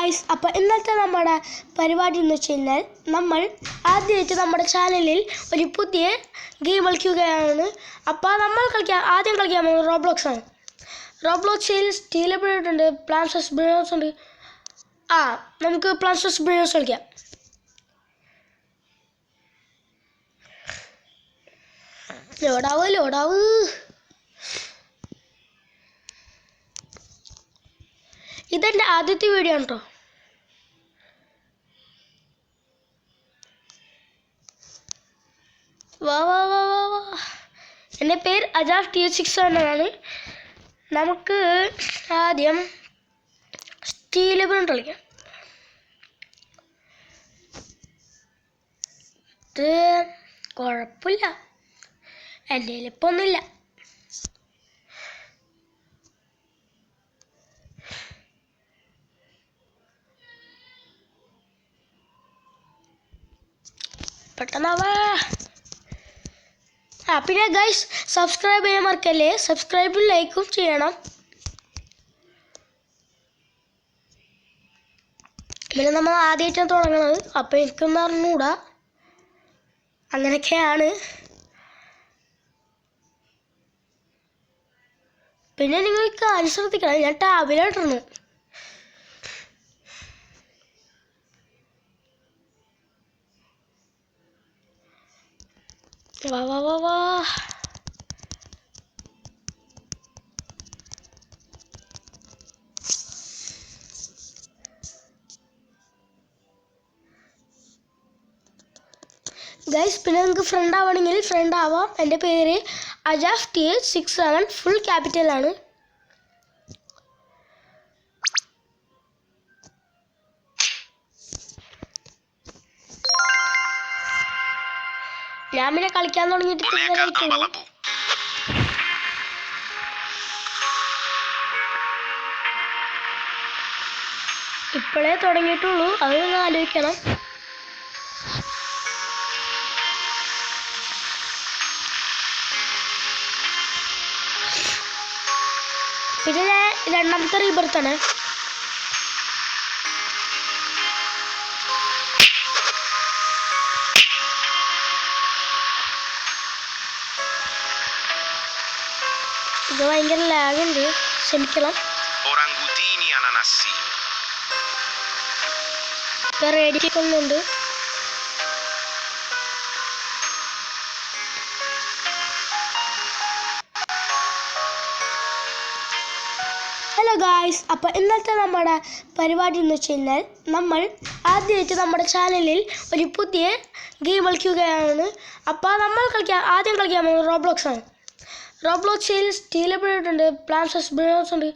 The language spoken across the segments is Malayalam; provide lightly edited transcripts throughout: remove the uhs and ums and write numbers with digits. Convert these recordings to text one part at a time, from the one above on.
ഗായ്സ്, അപ്പോൾ ഇന്നത്തെ നമ്മുടെ പരിപാടി എന്ന് വെച്ച് കഴിഞ്ഞാൽ നമ്മൾ ആദ്യമായിട്ട് നമ്മുടെ ചാനലിൽ ഒരു പുതിയ ഗെയിം കളിക്കുകയാണ്. അപ്പോൾ നമ്മൾ ആദ്യം കളിക്കാൻ പോകുന്നത് റോബ്ലോക്സ് ആണ്. റോബ്ലോക്സിൽ സ്റ്റീലബിൾഡ് ഉണ്ട്, പ്ലാന്റ്സ് വെർസസ് ബിലിയനേഴ്സ് ഉണ്ട്. നമുക്ക് പ്ലാന്റ്സ് വെർസസ് ബിലിയനേഴ്സ് കളിക്കാം. ലോടാവ് ഇതെൻ്റെ ആദ്യത്തെ വീഡിയോ ആണ് കേട്ടോ. വാ എൻ്റെ പേര് അജാഫ് TH6 ആണ്. നമുക്ക് ആദ്യം സ്റ്റീലബിൾ കളിക്കാം. ഇത് കുഴപ്പമില്ല, എൻ്റെ ഇപ്പം ഒന്നുമില്ല. പെട്ടെന്നാവാ. പിന്നെ ഗൈസ്, സബ്സ്ക്രൈബ് ചെയ്യാൻ മറക്കല്ലേ. സബ്സ്ക്രൈബും ലൈക്കും ചെയ്യണം. പിന്നെ നമ്മൾ ആദ്യമായിട്ടാണ് തുടങ്ങുന്നത്, അപ്പോൾ എനിക്കൊന്നും അറിഞ്ഞൂടാ. അങ്ങനെയൊക്കെയാണ്. പിന്നെ നിങ്ങൾക്ക് കാര്യം ശ്രദ്ധിക്കണം, ഞാൻ ടാബിലിട്ടിരുന്നു. വാ ഗൈസ്, പിന്നെ നിങ്ങൾക്ക് ഫ്രണ്ട് ആവണമെങ്കിൽ ഫ്രണ്ട് ആവാം. എൻ്റെ പേര് അജാഫ് TH6 ആണ്, ഫുൾ ക്യാപിറ്റലാണ്. ഞാൻ പിന്നെ കളിക്കാൻ തുടങ്ങിയിട്ട് ഇപ്പോഴേ തുടങ്ങിയിട്ടുള്ളൂ, അത് നിങ്ങൾ ആലോചിക്കണം. പിന്നെ ഞാൻ രണ്ടാമത്തെ റീബർത്താണ്. ഇത് ഭയങ്കര ലാഗുണ്ട്, ക്ഷമിക്കണം. റേഡിയൊന്നുണ്ട്. ഹലോ ഗായ്സ്, അപ്പോൾ ഇന്നത്തെ നമ്മുടെ പരിപാടി എന്ന് വെച്ച് കഴിഞ്ഞാൽ നമ്മൾ ആദ്യമായിട്ട് നമ്മുടെ ചാനലിൽ ഒരു പുതിയ ഗെയിം കളിക്കുകയാണ്. അപ്പോൾ നമ്മൾ ആദ്യം കളിക്കാൻ പോകുന്നത് റോബ്ലോക്സ് ആണ്. റോബ്ലോക്സിൽ സ്റ്റീലബിൾഡ് ഉണ്ട്, പ്ലാന്റ്സ് വെർസസ് ബിലിയനേഴ്സ് ഉണ്ട്.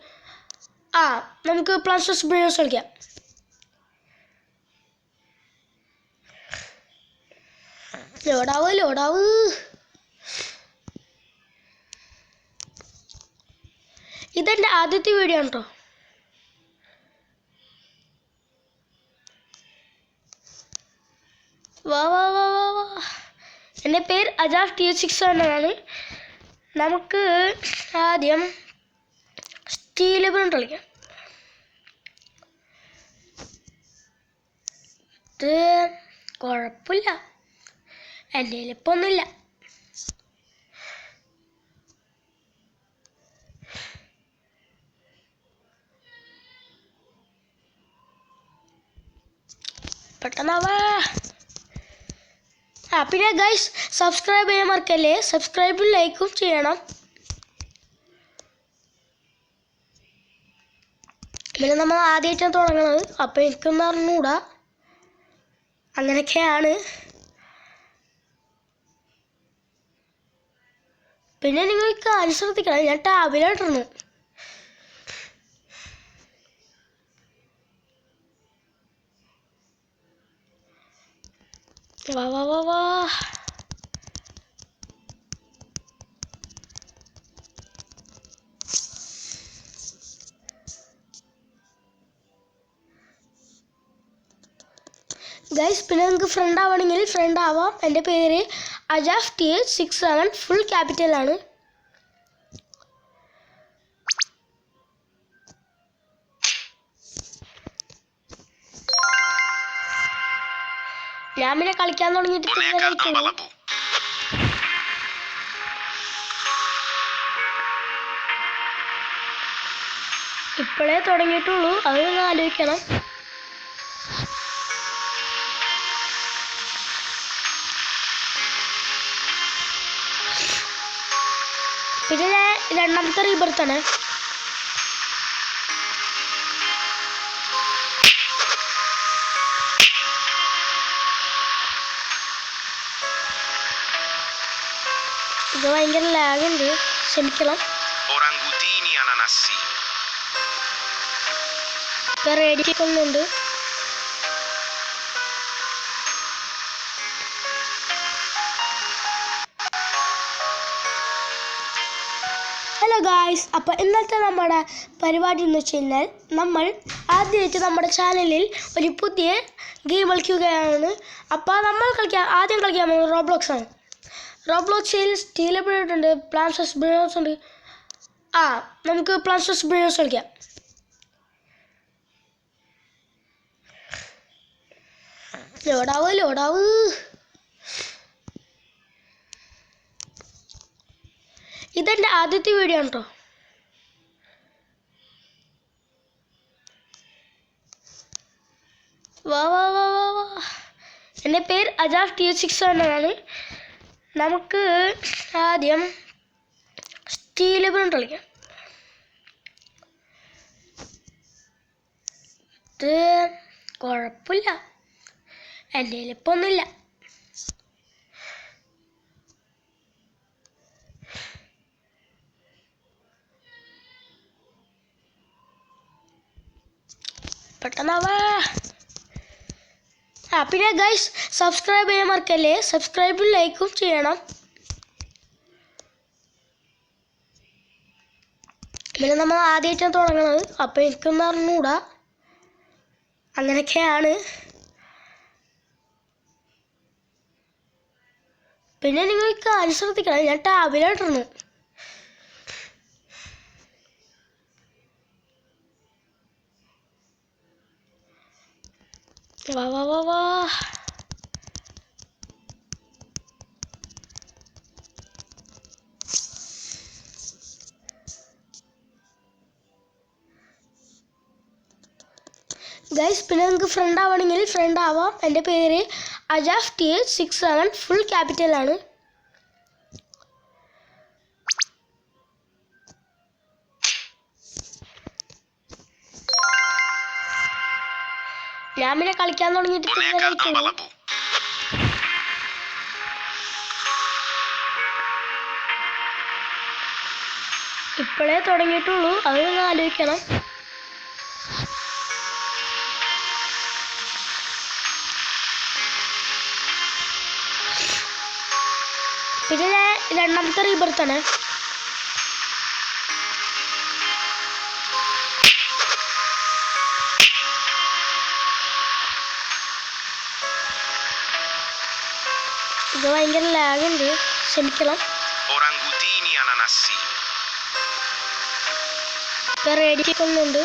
നമുക്ക് പ്ലാന്റ്സ് വെർസസ് ബിലിയനേഴ്സ് കളിക്കാം. ലോടാവ് ഇതെൻ്റെ ആദ്യത്തെ വീഡിയോ ആണ് കേട്ടോ. വാ എൻ്റെ പേര് അജാഫ് TH6 ആണ്. നമുക്ക് ആദ്യം സ്റ്റീലബിൾ കളിക്കാം. ഇത് കുഴപ്പമില്ല, എൻ്റെ ഇപ്പം ഒന്നുമില്ല. പെട്ടെന്നാവാ. പിന്നെ ഗൈസ്, സബ്സ്ക്രൈബ് ചെയ്യാൻ മറക്കല്ലേ. സബ്സ്ക്രൈബും ലൈക്കും ചെയ്യണം. പിന്നെ നമ്മൾ ആദ്യമായിട്ടാണ് തുടങ്ങുന്നത്, അപ്പോൾ എനിക്കൊന്നും അറിഞ്ഞൂടാ. അങ്ങനെയൊക്കെയാണ്. പിന്നെ നിങ്ങൾക്ക് കാര്യം ശ്രദ്ധിക്കണം, ഞാൻ ടാബിലിട്ടിരുന്നു. വാ ഗൈസ്, പിന്നെ നിങ്ങൾക്ക് ഫ്രണ്ട് ആവണമെങ്കിൽ ഫ്രണ്ട് ആവാം. എൻ്റെ പേര് അജാഫ് TH6 ആണ്, ഫുൾ ക്യാപിറ്റലാണ്. ഞാൻ പിന്നെ കളിക്കാൻ തുടങ്ങിയിട്ട് ഇപ്പോഴേ തുടങ്ങിയിട്ടുള്ളൂ, അത് നിങ്ങൾ ആലോചിക്കണം. പിന്നെ ഞാൻ രണ്ടാമത്തെ റീബർത്താണ്. ഇത് ഭയങ്കര ലാഗുണ്ട്, ക്ഷമിക്കണം. ഇപ്പൊ റേഡിയൊന്നുണ്ട്. ഹലോ ഗായ്സ്, അപ്പോൾ ഇന്നത്തെ നമ്മുടെ പരിപാടി എന്ന് വെച്ച് കഴിഞ്ഞാൽ നമ്മൾ ആദ്യമായിട്ട് നമ്മുടെ ചാനലിൽ ഒരു പുതിയ ഗെയിം കളിക്കുകയാണ്. അപ്പോൾ നമ്മൾ ആദ്യം കളിക്കാൻ പോകുന്നത് റോബ്ലോക്സ് ആണ്. റോബ്ലോക്സിൽ സ്റ്റീലബിൾഡ് ഉണ്ട്, പ്ലാന്റ്സ് വെർസസ് ബിലിയനേഴ്സ് ഉണ്ട്. നമുക്ക് പ്ലാന്റ്സ് വെർസസ് ബിലിയനേഴ്സ് കളിക്കാം. ലോടാവ് ഇതെൻ്റെ ആദ്യത്തെ വീഡിയോ ആണ് കേട്ടോ. വാ എൻ്റെ പേര് അജാഫ് TH6 എന്നാണ്. നമുക്ക് ആദ്യം സ്റ്റീലബിൾ കളിക്കാം. ഇത് കുഴപ്പമില്ല, എൻ്റെ ഇപ്പം ഒന്നുമില്ല. പെട്ടെന്നാവാ. പിന്നെ ഗൈസ് സബ്സ്ക്രൈബ് ചെയ്യാൻ മറക്കല്ലേ, സബ്സ്ക്രൈബും ലൈക്കും ചെയ്യണം. പിന്നെ നമ്മൾ ആദ്യമായിട്ടാണ് തുടങ്ങുന്നത്, അപ്പോൾ എനിക്കൊന്നും അറിഞ്ഞൂടാ, അങ്ങനെയൊക്കെയാണ്. പിന്നെ നിങ്ങൾ കാര്യം ശ്രദ്ധിക്കണം, ഞാൻ ടാബിലിടുന്നു. വാ ഗൈസ്, പിന്നെ നിങ്ങൾക്ക് ഫ്രണ്ട് ആവണമെങ്കിൽ ഫ്രണ്ട് ആവാം. എൻ്റെ പേര് അജാഫ് TH6 ഫുൾ ക്യാപിറ്റലാണ്. ഞാൻ പിന്നെ കളിക്കാൻ തുടങ്ങിയിട്ട് ഇപ്പോഴേ തുടങ്ങിയിട്ടുള്ളൂ, അത് നിങ്ങൾ ആലോചിക്കണം. പിന്നെ ഞാൻ രണ്ടാമത്തെ റീബർത്താണ്. ഇത് ഭയങ്കര ലാഗുണ്ട്, ക്ഷമിക്കണം. ഇപ്പൊ റേഡിയൊന്നുണ്ട്.